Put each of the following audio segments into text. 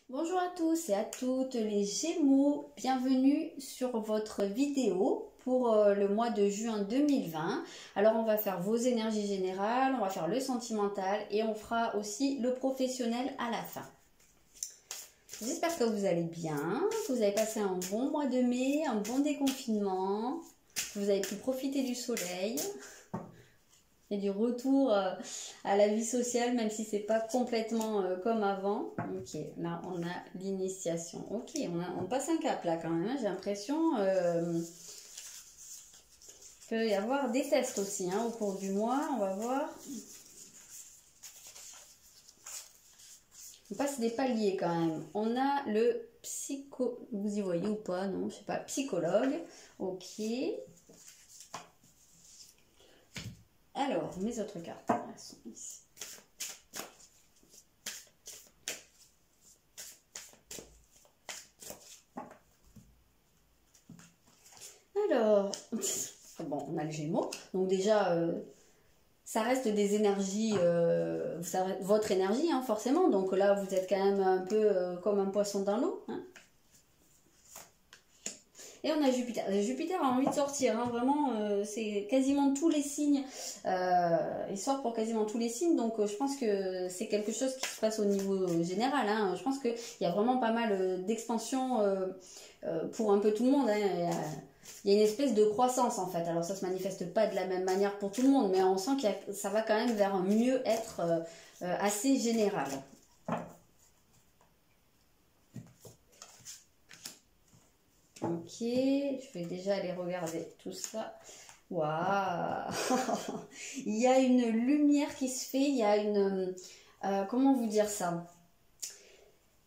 Bonjour à tous et à toutes les Gémeaux, bienvenue sur votre vidéo pour le mois de juin 2020. Alors on va faire vos énergies générales, on va faire le sentimental et on fera aussi le professionnel à la fin. J'espère que vous allez bien, que vous avez passé un bon mois de mai, un bon déconfinement, que vous avez pu profiter du soleil et du retour à la vie sociale, même si c'est pas complètement comme avant. Ok, là on a l'initiation. Ok, on passe un cap là quand même, hein. J'ai l'impression qu'il peut y avoir des tests aussi hein, au cours du mois, on va voir. On passe des paliers quand même. On a le psycho... Vous y voyez ou pas? Non, je sais pas. Psychologue. Ok. Alors, mes autres cartes, elles sont ici. Alors, bon, on a le Gémeaux. Donc déjà, ça reste des énergies, votre énergie, hein, forcément. Donc là, vous êtes quand même un peu comme un poisson dans l'eau. Hein. Et on a Jupiter. Jupiter a envie de sortir, hein, vraiment, c'est quasiment tous les signes. Il sort pour quasiment tous les signes, donc je pense que c'est quelque chose qui se passe au niveau général. Hein. Je pense qu'il y a vraiment pas mal d'expansion pour un peu tout le monde. Hein. Il y a une espèce de croissance en fait. Alors ça se manifeste pas de la même manière pour tout le monde, mais on sent que ça va quand même vers un mieux-être assez général. Ok, je vais déjà aller regarder tout ça. Waouh. Il y a une lumière qui se fait, il y a une... comment vous dire ça?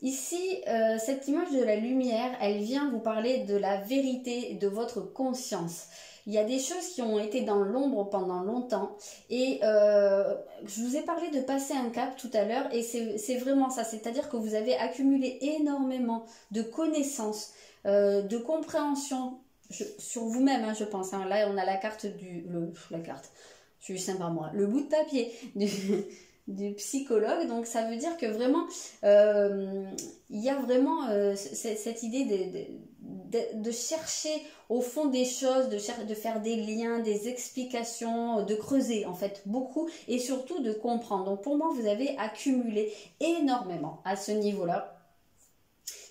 Ici, cette image de la lumière, elle vient vous parler de la vérité de votre conscience. Il y a des choses qui ont été dans l'ombre pendant longtemps et je vous ai parlé de passer un cap tout à l'heure et c'est vraiment ça, c'est-à-dire que vous avez accumulé énormément de connaissances, de compréhension sur vous-même, hein, je pense. Hein. Là, on a la carte je suis sympa moi, le bout de papier du psychologue, donc ça veut dire que vraiment il y a vraiment cette idée de chercher au fond des choses, de faire des liens, des explications, de creuser en fait beaucoup et surtout de comprendre. Donc pour moi, vous avez accumulé énormément à ce niveau-là.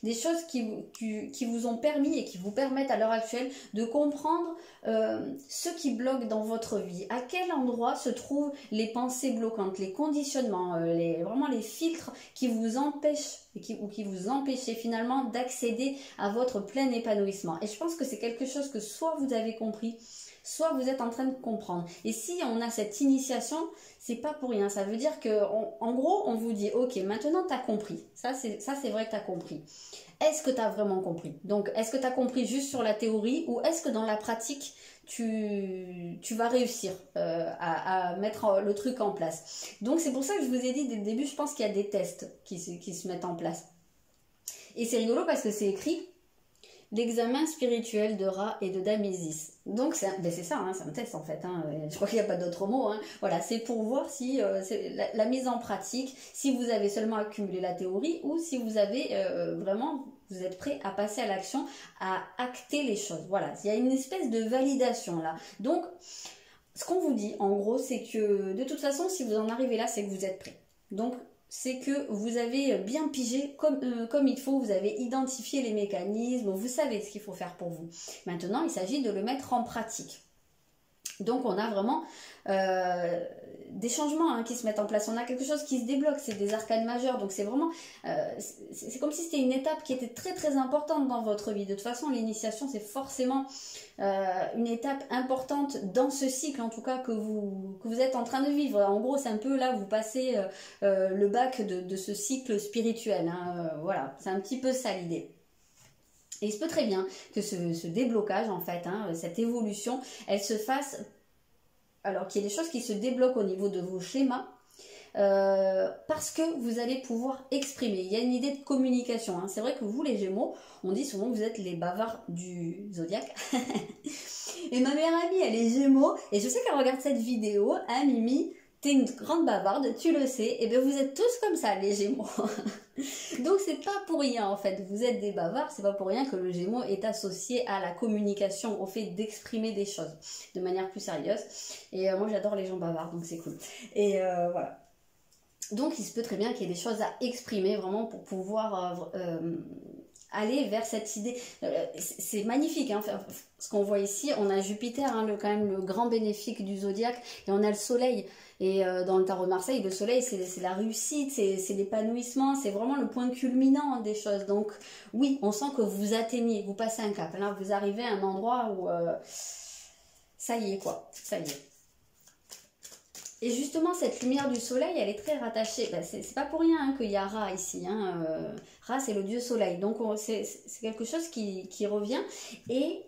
Des choses qui vous ont permis et qui vous permettent à l'heure actuelle de comprendre ce qui bloque dans votre vie. À quel endroit se trouvent les pensées bloquantes, les conditionnements, vraiment les filtres qui vous empêchent ou qui vous empêchaient finalement d'accéder à votre plein épanouissement. Et je pense que c'est quelque chose que soit vous avez compris, soit vous êtes en train de comprendre. Et si on a cette initiation, c'est pas pour rien. Ça veut dire que, en gros, on vous dit, ok, maintenant tu as compris. Ça, c'est vrai que tu as compris. Est-ce que tu as vraiment compris? Donc, est-ce que tu as compris juste sur la théorie ou est-ce que dans la pratique, tu vas réussir à mettre le truc en place? Donc, c'est pour ça que je vous ai dit dès le début, je pense qu'il y a des tests qui se mettent en place. Et c'est rigolo parce que c'est écrit l'examen spirituel de Ra et de Dame Isis. Donc c'est ça, hein, c'est un test en fait. Hein. Je crois qu'il n'y a pas d'autre mot. Hein. Voilà, c'est pour voir si la mise en pratique, si vous avez seulement accumulé la théorie ou si vous avez vraiment, vous êtes prêt à passer à l'action, à acter les choses. Voilà, il y a une espèce de validation là. Donc, ce qu'on vous dit en gros, c'est que de toute façon, si vous en arrivez là, c'est que vous êtes prêt. Donc, c'est que vous avez bien pigé comme il faut, vous avez identifié les mécanismes, vous savez ce qu'il faut faire pour vous. Maintenant, il s'agit de le mettre en pratique. Donc, on a vraiment des changements hein, qui se mettent en place. On a quelque chose qui se débloque, c'est des arcanes majeures. Donc, c'est vraiment... c'est comme si c'était une étape qui était très très importante dans votre vie. De toute façon, l'initiation, c'est forcément une étape importante dans ce cycle, en tout cas, que vous êtes en train de vivre. En gros, c'est un peu là, vous passez le bac de ce cycle spirituel. Hein, voilà, c'est un petit peu ça l'idée. Et il se peut très bien que ce déblocage, en fait, hein, cette évolution, elle se fasse, alors qu'il y ait des choses qui se débloquent au niveau de vos schémas, parce que vous allez pouvoir exprimer. Il y a une idée de communication. Hein. C'est vrai que vous, les Gémeaux, on dit souvent que vous êtes les bavards du zodiaque. Et ma meilleure amie, elle est Gémeaux, et je sais qu'elle regarde cette vidéo, hein, Mimi. T'es une grande bavarde, tu le sais, et bien vous êtes tous comme ça, les Gémeaux. Donc c'est pas pour rien en fait, vous êtes des bavards, c'est pas pour rien que le Gémeaux est associé à la communication, au fait d'exprimer des choses de manière plus sérieuse. Et moi j'adore les gens bavards, donc c'est cool. Et voilà. Donc il se peut très bien qu'il y ait des choses à exprimer vraiment pour pouvoir aller vers cette idée. C'est magnifique, hein, ce qu'on voit ici. On a Jupiter, hein, quand même le grand bénéfique du zodiaque, et on a le soleil. Et dans le tarot de Marseille, le soleil, c'est la réussite, c'est l'épanouissement, c'est vraiment le point culminant des choses. Donc oui, on sent que vous atteignez, vous passez un cap. Là, vous arrivez à un endroit où ça y est quoi, ça y est. Et justement, cette lumière du soleil, elle est très rattachée. Ben, c'est pas pour rien hein, qu'il y a Ra ici. Hein. Ra, c'est le dieu soleil. Donc, c'est quelque chose qui revient. Et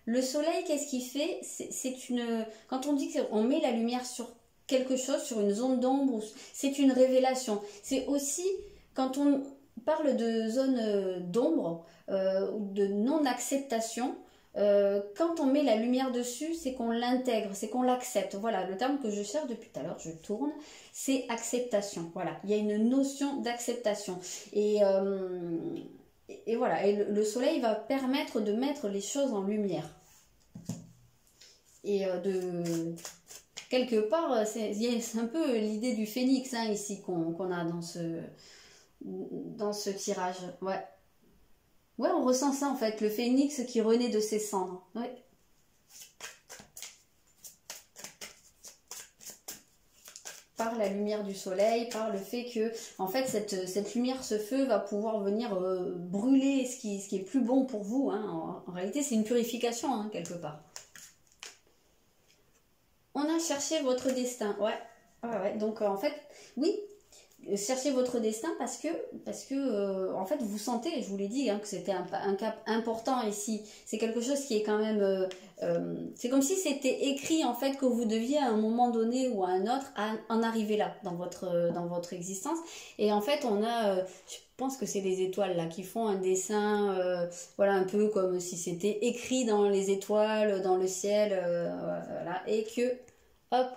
le soleil, qu'est-ce qu'il fait? C'est une. Quand on dit qu'on met la lumière sur quelque chose, sur une zone d'ombre, c'est une révélation. C'est aussi, quand on parle de zone d'ombre, ou de non-acceptation, quand on met la lumière dessus, c'est qu'on l'intègre, c'est qu'on l'accepte. Voilà, le terme que je cherche depuis tout à l'heure, je tourne, c'est acceptation. Voilà, il y a une notion d'acceptation. Et voilà, et le soleil va permettre de mettre les choses en lumière. Et quelque part, c'est un peu l'idée du phénix hein, ici qu'on a dans ce tirage. Ouais. Ouais, on ressent ça en fait, le phénix qui renaît de ses cendres. Ouais. Par la lumière du soleil, par le fait que, en fait, cette lumière, ce feu va pouvoir venir brûler ce qui est plus bon pour vous. Hein. En réalité, c'est une purification, hein, quelque part. On a cherché votre destin. Ouais. Ouais. Donc, en fait, oui. Cherchez votre destin parce que en fait vous sentez, je vous l'ai dit hein, que c'était un cap important ici, c'est quelque chose qui est quand même c'est comme si c'était écrit en fait que vous deviez à un moment donné ou à un autre en arriver là dans votre existence. Et en fait on a je pense que c'est les étoiles là qui font un dessin voilà un peu comme si c'était écrit dans les étoiles, dans le ciel voilà, et que hop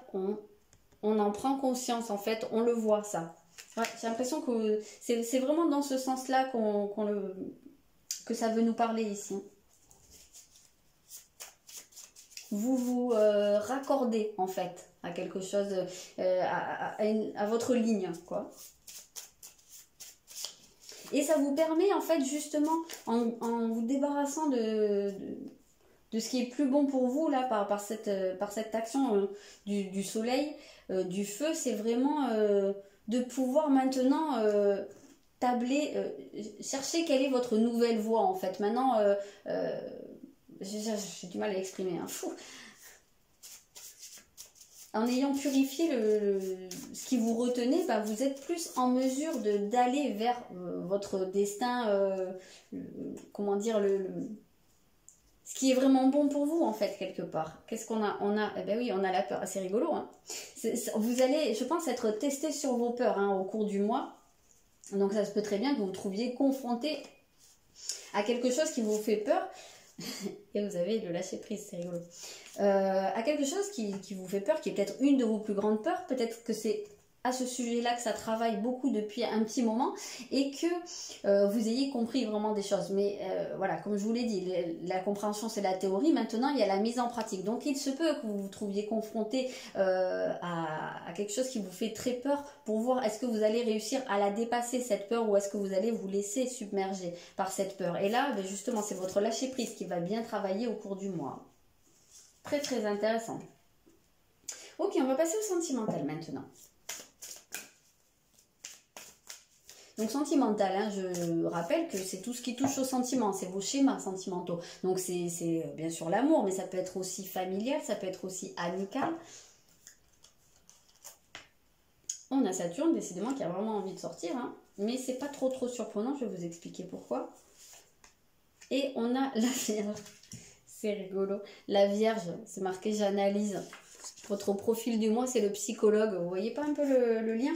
on en prend conscience en fait, on le voit ça. Ouais, j'ai l'impression que c'est vraiment dans ce sens-là que ça veut nous parler ici. Vous vous raccordez en fait à quelque chose, à votre ligne, quoi. Et ça vous permet en fait justement, en vous débarrassant de ce qui est plus bon pour vous là par cette action du soleil, du feu, c'est vraiment de pouvoir maintenant tabler, chercher quelle est votre nouvelle voie en fait. Maintenant, j'ai du mal à l'exprimer, hein. Fou. En ayant purifié ce qui vous retenait, bah, vous êtes plus en mesure d'aller vers votre destin, comment dire, ce qui est vraiment bon pour vous en fait quelque part. Qu'est-ce qu'on a? Eh ben oui, on a la peur. C'est rigolo, hein. Vous allez, je pense, être testé sur vos peurs hein, au cours du mois. Donc ça se peut très bien que vous vous trouviez confronté à quelque chose qui vous fait peur. Et vous avez le lâcher prise, c'est rigolo. À quelque chose qui vous fait peur, qui est peut-être une de vos plus grandes peurs. Peut-être que c'est à ce sujet-là que ça travaille beaucoup depuis un petit moment et que vous ayez compris vraiment des choses. Mais voilà, comme je vous l'ai dit, la compréhension c'est la théorie. Maintenant, il y a la mise en pratique. Donc, il se peut que vous vous trouviez confronté à quelque chose qui vous fait très peur pour voir est-ce que vous allez réussir à la dépasser, cette peur, ou est-ce que vous allez vous laisser submerger par cette peur. Et là, ben justement, c'est votre lâcher-prise qui va bien travailler au cours du mois. Très, très intéressant. Ok, on va passer au sentimental maintenant. Donc sentimental, hein, je rappelle que c'est tout ce qui touche au sentiment, c'est vos schémas sentimentaux. Donc c'est bien sûr l'amour, mais ça peut être aussi familial, ça peut être aussi amical. On a Saturne, décidément, qui a vraiment envie de sortir, hein, mais c'est pas trop surprenant, je vais vous expliquer pourquoi. Et on a la Vierge, c'est rigolo. La Vierge, c'est marqué j'analyse. Votre profil du mois, c'est le psychologue. Vous voyez pas un peu le lien ?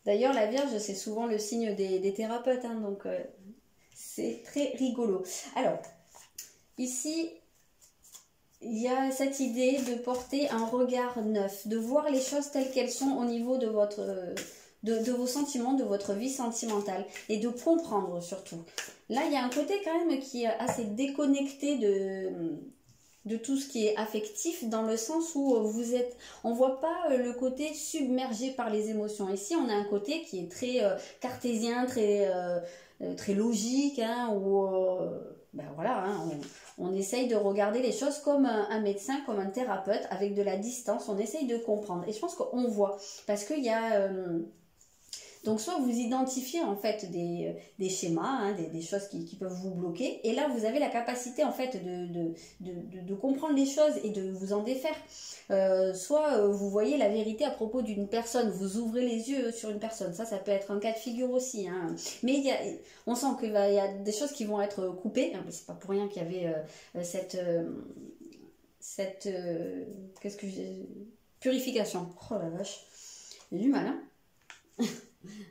D'ailleurs, la Vierge, c'est souvent le signe des thérapeutes, hein, donc c'est très rigolo. Alors, ici, il y a cette idée de porter un regard neuf, de voir les choses telles qu'elles sont au niveau de de vos sentiments, de votre vie sentimentale et de comprendre surtout. Là, il y a un côté quand même qui est assez déconnecté de tout ce qui est affectif, dans le sens où vous êtes, on voit pas le côté submergé par les émotions. Ici, on a un côté qui est très cartésien, très logique, hein, où ben voilà, hein, on essaye de regarder les choses comme un médecin, comme un thérapeute, avec de la distance, on essaye de comprendre. Et je pense qu'on voit, parce qu'il y a... donc soit vous identifiez en fait des schémas, hein, des choses qui peuvent vous bloquer, et là vous avez la capacité en fait de comprendre les choses et de vous en défaire. Soit vous voyez la vérité à propos d'une personne, vous ouvrez les yeux sur une personne, ça peut être un cas de figure aussi, hein. Mais on sent qu'il y a des choses qui vont être coupées, hein, c'est pas pour rien qu'il y avait qu'est-ce que purification. Oh la vache, j'ai du mal, hein.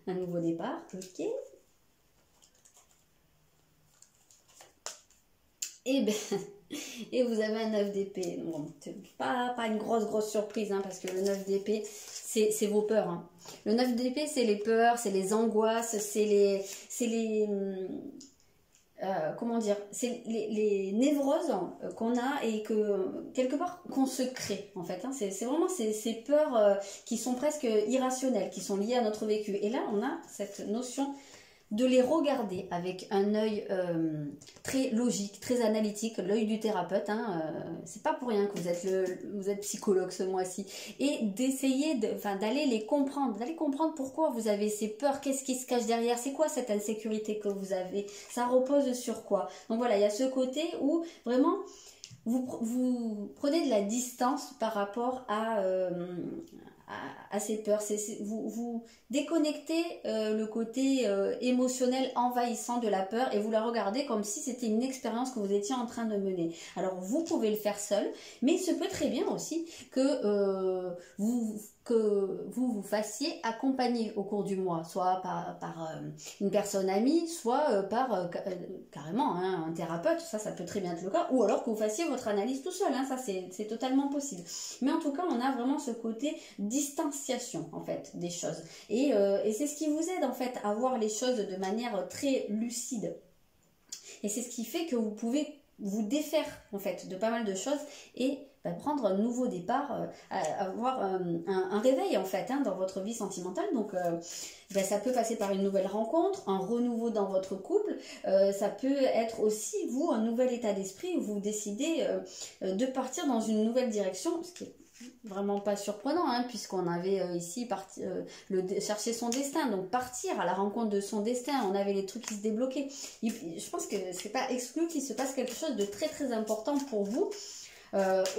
Un nouveau départ, ok. Et vous avez un 9 d'épée. Bon, pas une grosse surprise, hein, parce que le 9 d'épée, c'est vos peurs, hein. Le 9 d'épée, c'est les peurs, c'est les angoisses, c'est les comment dire, c'est les névroses qu'on a et que quelque part qu'on se crée en fait, hein. C'est vraiment ces peurs qui sont presque irrationnelles, qui sont liées à notre vécu. Et là on a cette notion de les regarder avec un œil très logique, très analytique, l'œil du thérapeute, hein, c'est pas pour rien que vous êtes psychologue ce mois-ci, et d'essayer d'aller les comprendre, d'aller comprendre pourquoi vous avez ces peurs, qu'est-ce qui se cache derrière, c'est quoi cette insécurité que vous avez, ça repose sur quoi. Donc voilà, il y a ce côté où vraiment vous prenez de la distance par rapport à ces peurs, vous déconnectez le côté émotionnel envahissant de la peur et vous la regardez comme si c'était une expérience que vous étiez en train de mener. Alors vous pouvez le faire seul, mais il se peut très bien aussi que vous fassiez accompagner au cours du mois, soit par une personne amie, soit par carrément, hein, un thérapeute, ça peut très bien être le cas, ou alors que vous fassiez votre analyse tout seul, hein, ça c'est totalement possible. Mais en tout cas, on a vraiment ce côté distanciation en fait des choses. Et c'est ce qui vous aide en fait à voir les choses de manière très lucide. Et c'est ce qui fait que vous pouvez vous défaire en fait de pas mal de choses et prendre un nouveau départ, avoir un réveil en fait, hein, dans votre vie sentimentale. Donc ça peut passer par une nouvelle rencontre, un renouveau dans votre couple, ça peut être aussi vous un nouvel état d'esprit où vous décidez de partir dans une nouvelle direction, ce qui est vraiment pas surprenant, hein, puisqu'on avait ici chercher son destin, donc partir à la rencontre de son destin, on avait les trucs qui se débloquaient. Je pense que c'est pas exclu qu'il se passe quelque chose de très très important pour vous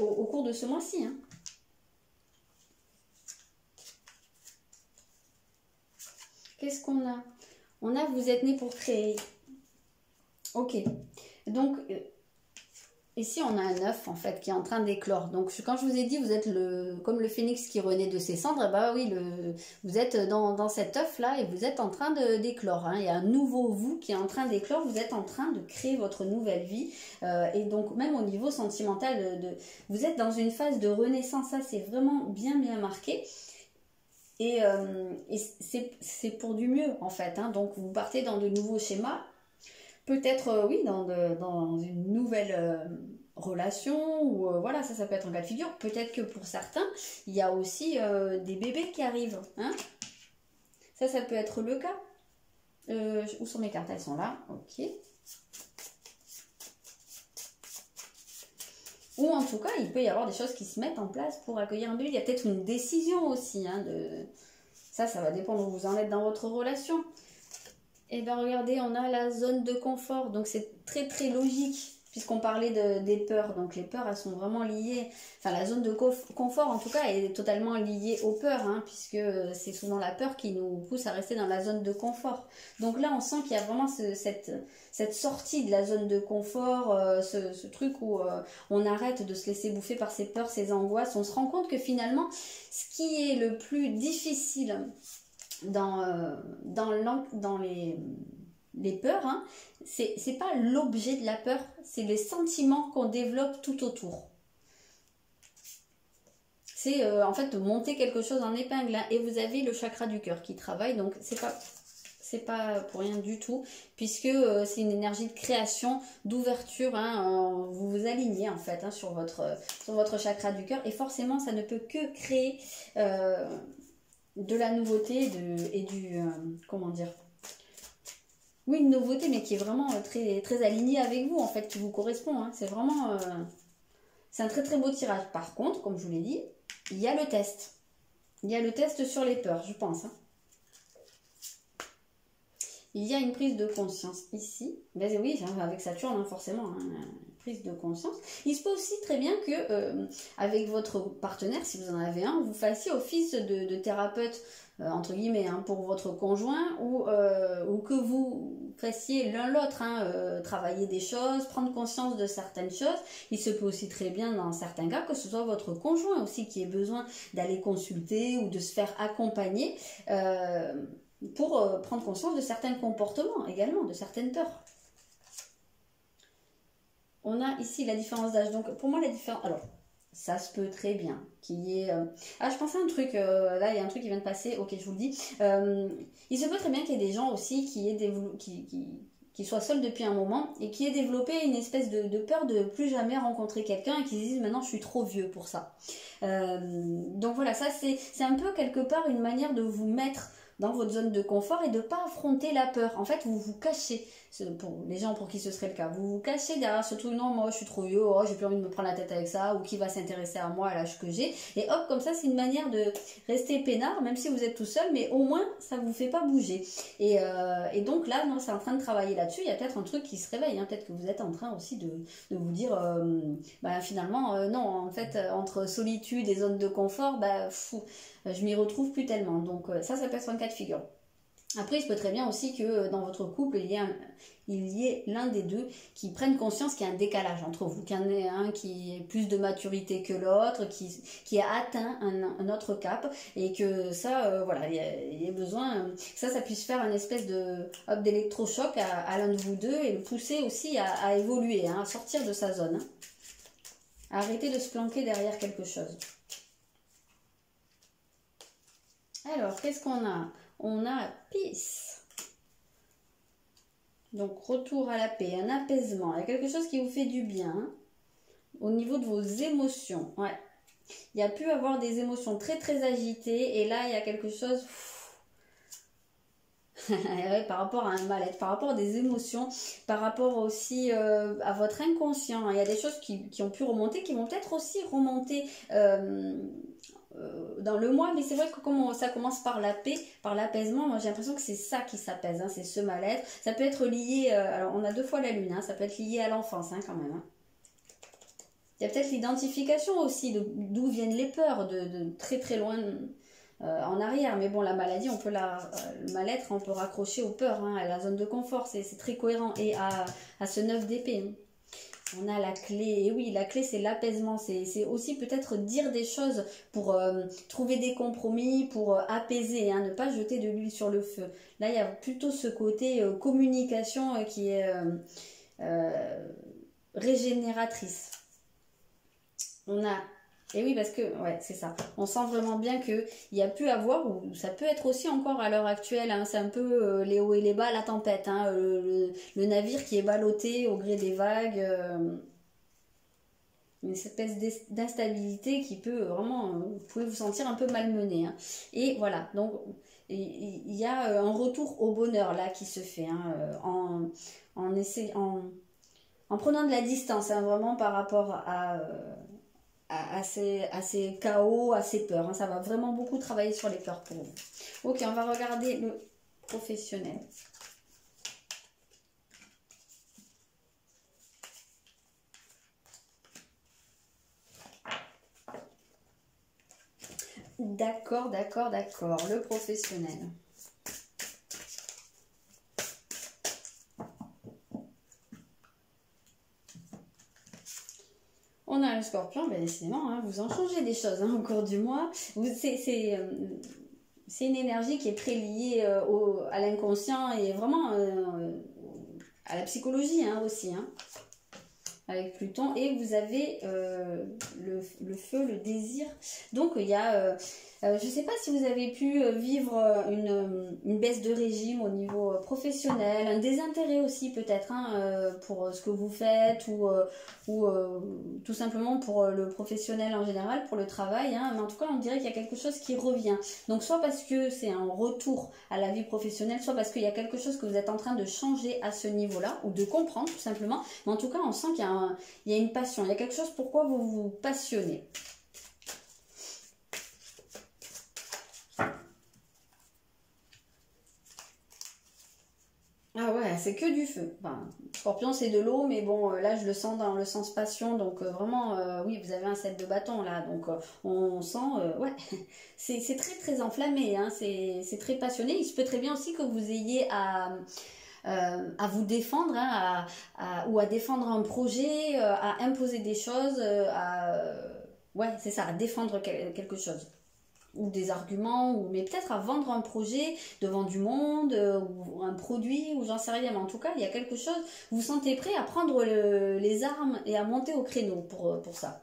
au cours de ce mois-ci, hein. Qu'est-ce qu'on a? On a vous êtes né pour créer. Ok, donc ici, on a un œuf, en fait, qui est en train d'éclore. Donc, quand je vous ai dit, vous êtes comme le phénix qui renaît de ses cendres, bah oui, vous êtes dans cet œuf-là et vous êtes en train d'éclore, hein. Il y a un nouveau vous qui est en train d'éclore, vous êtes en train de créer votre nouvelle vie. Et donc, même au niveau sentimental, vous êtes dans une phase de renaissance, ça, c'est vraiment bien marqué. Et c'est pour du mieux, en fait, hein. Donc, vous partez dans de nouveaux schémas. Peut-être, oui, dans une nouvelle relation, ou voilà, ça peut être un cas de figure. Peut-être que pour certains, il y a aussi des bébés qui arrivent, hein. Ça peut être le cas. Où sont mes cartes? Elles sont là, ok. Ou en tout cas, il peut y avoir des choses qui se mettent en place pour accueillir un bébé. Il y a peut-être une décision aussi, hein, ça va dépendre où vous en êtes dans votre relation. Et bien regardez, on a la zone de confort, donc c'est très très logique puisqu'on parlait des peurs. Donc les peurs, elles sont vraiment liées, enfin la zone de confort en tout cas est totalement liée aux peurs, hein, puisque c'est souvent la peur qui nous pousse à rester dans la zone de confort. Donc là on sent qu'il y a vraiment cette sortie de la zone de confort, ce truc où on arrête de se laisser bouffer par ses peurs, ses angoisses. On se rend compte que finalement ce qui est le plus difficile dans les peurs, hein, c'est pas l'objet de la peur, c'est les sentiments qu'on développe tout autour. c'est en fait de monter quelque chose en épingle, hein. Et vous avez le chakra du cœur qui travaille, donc c'est pas pour rien du tout, puisque c'est une énergie de création, d'ouverture, hein, vous vous alignez en fait, hein, sur votre chakra du cœur, et forcément ça ne peut que créer de la nouveauté et du comment dire, oui, une nouveauté, mais qui est vraiment très, très alignée avec vous, en fait, qui vous correspond, hein. C'est vraiment c'est un très très beau tirage. Par contre, comme je vous l'ai dit, il y a le test. Il y a le test sur les peurs, je pense, hein. Il y a une prise de conscience ici. Ben oui, avec Saturne, hein, forcément, hein, prise de conscience. Il se peut aussi très bien que, avec votre partenaire, si vous en avez un, vous fassiez office de thérapeute, entre guillemets, hein, pour votre conjoint, ou que vous fassiez l'un l'autre, hein, travailler des choses, prendre conscience de certaines choses. Il se peut aussi très bien, dans certains cas, que ce soit votre conjoint aussi qui ait besoin d'aller consulter ou de se faire accompagner, pour prendre conscience de certains comportements également, de certaines peurs. On a ici la différence d'âge. Donc pour moi la différence... Alors, ça se peut très bien qu'il y ait... Ah, je pensais à un truc, là il y a un truc qui vient de passer, ok je vous le dis. Il se peut très bien qu'il y ait des gens aussi qui soient seuls depuis un moment et qui aient développé une espèce de peur de plus jamais rencontrer quelqu'un et qui se disent maintenant je suis trop vieux pour ça. Donc voilà, ça c'est un peu quelque part une manière de vous mettre dans votre zone de confort et de ne pas affronter la peur. En fait, vous vous cachez, pour les gens pour qui ce serait le cas, vous vous cachez derrière ce truc, non, moi je suis trop vieux, oh, j'ai plus envie de me prendre la tête avec ça, ou qui va s'intéresser à moi à l'âge que j'ai. Et hop, comme ça, c'est une manière de rester peinard, même si vous êtes tout seul, mais au moins, ça ne vous fait pas bouger. Et donc là, non, c'est en train de travailler là-dessus, il y a peut-être un truc qui se réveille, hein. Peut-être que vous êtes en train aussi de vous dire, finalement, non, en fait, entre solitude et zone de confort, je m'y retrouve plus tellement. Donc ça peut être un cas de figure. Après, il se peut très bien aussi que dans votre couple, il y ait l'un des deux qui prenne conscience qu'il y a un décalage entre vous, qu'il y en ait un qui ait plus de maturité que l'autre, qui a atteint un autre cap, et que ça, voilà, il y a besoin que ça puisse faire un espèce d'électrochoc à l'un de vous deux et le pousser aussi à évoluer, hein, à sortir de sa zone, hein, à arrêter de se planquer derrière quelque chose. Alors, qu'est-ce qu'on a? On a peace. Donc, retour à la paix, un apaisement. Il y a quelque chose qui vous fait du bien, hein, au niveau de vos émotions. Ouais. Il y a pu avoir des émotions très très agitées. Et là, il y a quelque chose... par rapport à un mal-être, par rapport à des émotions, par rapport aussi à votre inconscient. Il y a des choses qui ont pu remonter, qui vont peut-être aussi remonter... dans le mois, mais c'est vrai que comme ça commence par la paix, par l'apaisement, moi j'ai l'impression que c'est ça qui s'apaise, hein, c'est ce mal-être. Ça peut être lié, alors on a 2 fois la lune, hein, ça peut être lié à l'enfance, hein, quand même, hein. Il y a peut-être l'identification aussi, d'où viennent les peurs, de très très loin en arrière, mais bon, la maladie, le mal-être, on peut raccrocher aux peurs, hein, à la zone de confort, c'est très cohérent, et à ce 9 d'épée, hein. On a la clé, et oui, la clé c'est l'apaisement, c'est aussi peut-être dire des choses pour trouver des compromis, pour apaiser, hein, ne pas jeter de l'huile sur le feu. Là, il y a plutôt ce côté communication qui est régénératrice. On a... Et oui, parce que, ouais, c'est ça. On sent vraiment bien qu'il y a pu avoir, ou ça peut être aussi encore à l'heure actuelle, hein, c'est un peu les hauts et les bas, la tempête, hein, le navire qui est ballotté au gré des vagues, une espèce d'instabilité qui peut vraiment, vous pouvez vous sentir un peu malmené, hein. Et voilà, donc il y a un retour au bonheur là qui se fait, hein, en prenant de la distance, hein, vraiment par rapport à ces chaos, à ces peurs, hein. Ça va vraiment beaucoup travailler sur les peurs pour vous. Ok, on va regarder le professionnel. D'accord, d'accord, d'accord. Le professionnel. On a le scorpion, ben décidément, hein, vous en changez des choses, hein, au cours du mois. C'est une énergie qui est très liée à l'inconscient et vraiment à la psychologie, hein, aussi, hein. avec Pluton, et vous avez le feu, le désir. Donc il y a, je ne sais pas si vous avez pu vivre une baisse de régime au niveau professionnel, un désintérêt aussi peut-être hein, pour ce que vous faites, ou tout simplement pour le professionnel en général, pour le travail, hein. Mais en tout cas on dirait qu'il y a quelque chose qui revient. Donc soit parce que c'est un retour à la vie professionnelle, soit parce qu'il y a quelque chose que vous êtes en train de changer à ce niveau-là, ou de comprendre tout simplement. Mais en tout cas on sent qu'il y a une passion, il y a quelque chose pourquoi vous vous passionnez. Ah ouais, c'est que du feu. Enfin, Scorpion, c'est de l'eau, mais bon, là, je le sens dans le sens passion. Donc, vraiment, oui, vous avez un 7 de bâton, là. Donc, on sent, ouais, c'est très, très enflammé. Hein, c'est très passionné. Il se peut très bien aussi que vous ayez à vous défendre, hein, ou à défendre un projet, à imposer des choses, ouais, c'est ça, à défendre quelque chose. Ou des arguments, mais peut-être à vendre un projet devant du monde, ou un produit, ou j'en sais rien, mais en tout cas, il y a quelque chose, vous vous sentez prêt à prendre les armes et à monter au créneau pour ça.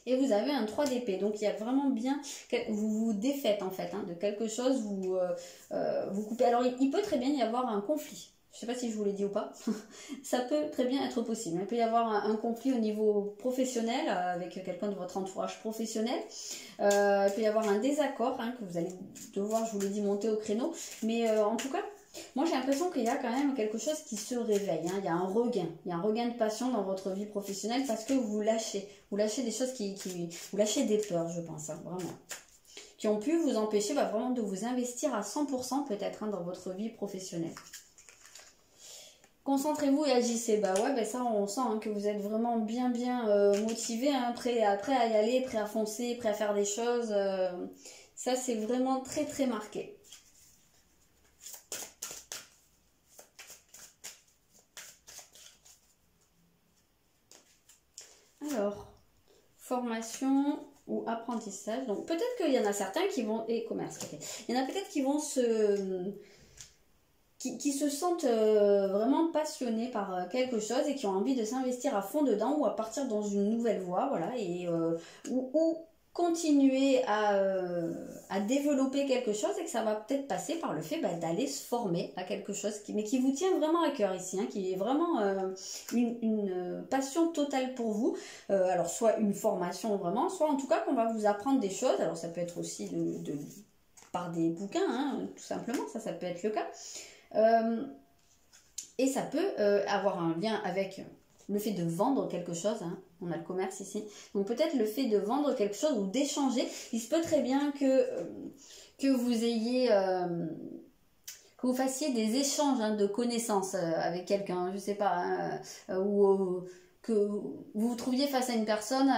Et vous avez un 3 d'épée, donc il y a vraiment bien, vous vous défaites en fait, hein, de quelque chose, vous coupez. Alors il peut très bien y avoir un conflit. Je ne sais pas si je vous l'ai dit ou pas, ça peut très bien être possible. Il peut y avoir un conflit au niveau professionnel avec quelqu'un de votre entourage professionnel. Il peut y avoir un désaccord hein, que vous allez devoir, je vous l'ai dit, monter au créneau. Mais en tout cas, moi j'ai l'impression qu'il y a quand même quelque chose qui se réveille. Hein. Il y a un regain de passion dans votre vie professionnelle parce que vous lâchez des choses vous lâchez des peurs, je pense, hein, vraiment. Qui ont pu vous empêcher vraiment de vous investir à 100% peut-être hein, dans votre vie professionnelle. Concentrez-vous et agissez. Bah ouais, bah ça on sent hein, que vous êtes vraiment bien motivé, hein, prêt à y aller, prêt à foncer, prêt à faire des choses. Ça c'est vraiment très très marqué. Alors, formation ou apprentissage. Donc peut-être qu'il y en a certains qui vont... Et commerce, ok. Il y en a peut-être qui vont qui se sentent vraiment passionnés par quelque chose et qui ont envie de s'investir à fond dedans ou à partir dans une nouvelle voie, voilà, et ou continuer à développer quelque chose et que ça va peut-être passer par le fait d'aller se former à quelque chose mais qui vous tient vraiment à cœur ici, hein, qui est vraiment une passion totale pour vous. Alors soit une formation vraiment, soit en tout cas qu'on va vous apprendre des choses, alors ça peut être aussi par des bouquins, hein, tout simplement, ça peut être le cas. Et ça peut avoir un lien avec le fait de vendre quelque chose, hein. On a le commerce ici, donc peut-être le fait de vendre quelque chose ou d'échanger. Il se peut très bien que vous ayez que vous fassiez des échanges hein, de connaissances avec quelqu'un, je sais pas, hein, ou que vous vous trouviez face à une personne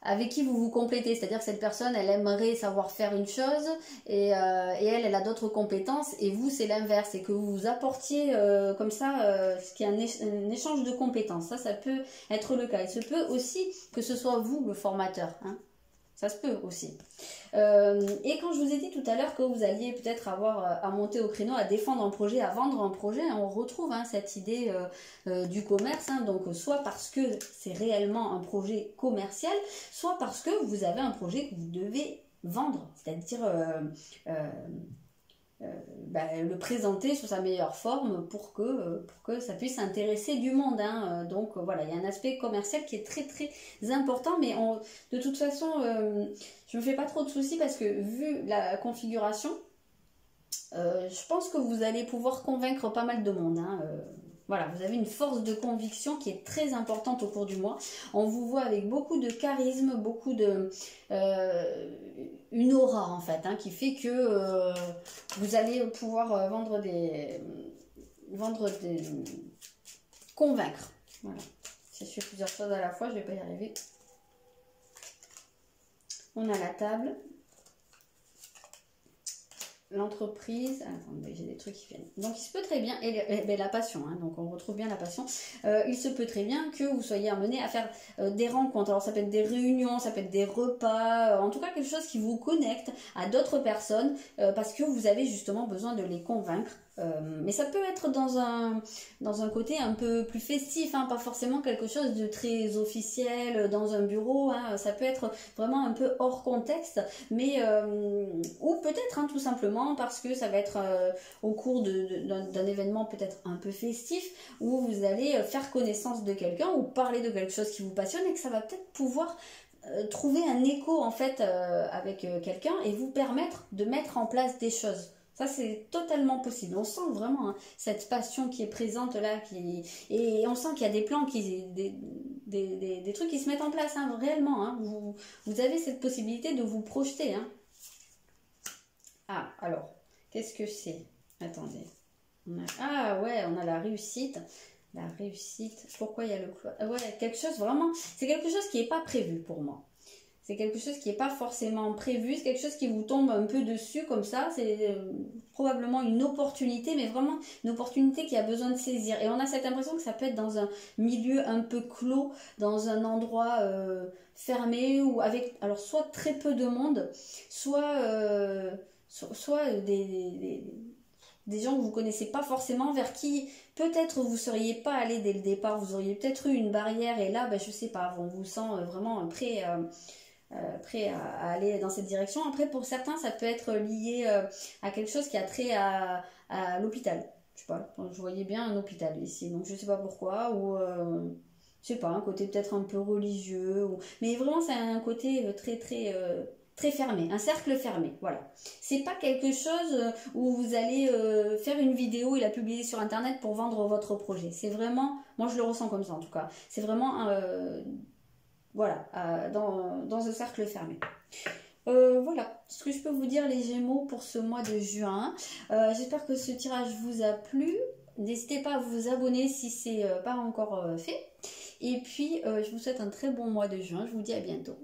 avec qui vous vous complétez, c'est-à-dire que cette personne elle aimerait savoir faire une chose et elle a d'autres compétences et vous c'est l'inverse et que vous vous apportiez comme ça ce qui est un échange de compétences, ça peut être le cas. Il se peut aussi que ce soit vous le formateur, hein. Ça se peut aussi. Et quand je vous ai dit tout à l'heure que vous alliez peut-être avoir à monter au créneau, à défendre un projet, à vendre un projet, on retrouve hein, cette idée du commerce. Hein, donc soit parce que c'est réellement un projet commercial, soit parce que vous avez un projet que vous devez vendre. C'est-à-dire le présenter sous sa meilleure forme pour que ça puisse intéresser du monde. Hein. Donc voilà, il y a un aspect commercial qui est très très important, mais de toute façon, je me fais pas trop de soucis parce que vu la configuration, je pense que vous allez pouvoir convaincre pas mal de monde. Hein. Voilà, vous avez une force de conviction qui est très importante au cours du mois. On vous voit avec beaucoup de charisme, beaucoup de... une aura en fait, hein, qui fait que vous allez pouvoir convaincre. Voilà. Si je fais plusieurs choses à la fois, je ne vais pas y arriver. On a la table. l'entreprise, attendez, j'ai des trucs qui viennent. Donc il se peut très bien, et la passion, hein, donc on retrouve bien la passion. Il se peut très bien que vous soyez amené à faire des rencontres. Alors ça peut être des réunions, ça peut être des repas, en tout cas quelque chose qui vous connecte à d'autres personnes parce que vous avez justement besoin de les convaincre. Mais ça peut être dans un côté un peu plus festif, hein, pas forcément quelque chose de très officiel dans un bureau, hein, ça peut être vraiment un peu hors contexte, mais ou peut-être hein, tout simplement parce que ça va être au cours d'un événement peut-être un peu festif où vous allez faire connaissance de quelqu'un ou parler de quelque chose qui vous passionne et que ça va peut-être pouvoir trouver un écho en fait avec quelqu'un et vous permettre de mettre en place des choses. Ça, c'est totalement possible. On sent vraiment hein, cette passion qui est présente là, et on sent qu'il y a des plans, des trucs qui se mettent en place, hein, réellement. Hein. Vous avez cette possibilité de vous projeter. Hein. Ah, alors, qu'est-ce que c'est? Attendez. Ah ouais, on a la réussite. La réussite. Pourquoi il y a le cloître? Ouais, quelque chose vraiment... C'est quelque chose qui n'est pas prévu pour moi. C'est quelque chose qui n'est pas forcément prévu, c'est quelque chose qui vous tombe un peu dessus comme ça, c'est probablement une opportunité, mais vraiment une opportunité qui a besoin de saisir. Et on a cette impression que ça peut être dans un milieu un peu clos, dans un endroit fermé, ou avec alors soit très peu de monde, soit des gens que vous ne connaissez pas forcément, vers qui peut-être vous ne seriez pas allé dès le départ, vous auriez peut-être eu une barrière, et là, ben, je ne sais pas, on vous sent vraiment prêt à aller dans cette direction. Après, pour certains, ça peut être lié à quelque chose qui a trait à l'hôpital. Je sais pas, je voyais bien un hôpital ici, donc je sais pas pourquoi, ou je sais pas, un côté peut-être un peu religieux, mais vraiment c'est un côté très fermé, un cercle fermé, voilà. C'est pas quelque chose où vous allez faire une vidéo et la publier sur internet pour vendre votre projet. C'est vraiment, moi je le ressens comme ça en tout cas, c'est vraiment voilà, dans un cercle fermé. Voilà ce que je peux vous dire les Gémeaux pour ce mois de juin. J'espère que ce tirage vous a plu. N'hésitez pas à vous abonner si c'est pas encore fait. Et puis je vous souhaite un très bon mois de juin. Je vous dis à bientôt.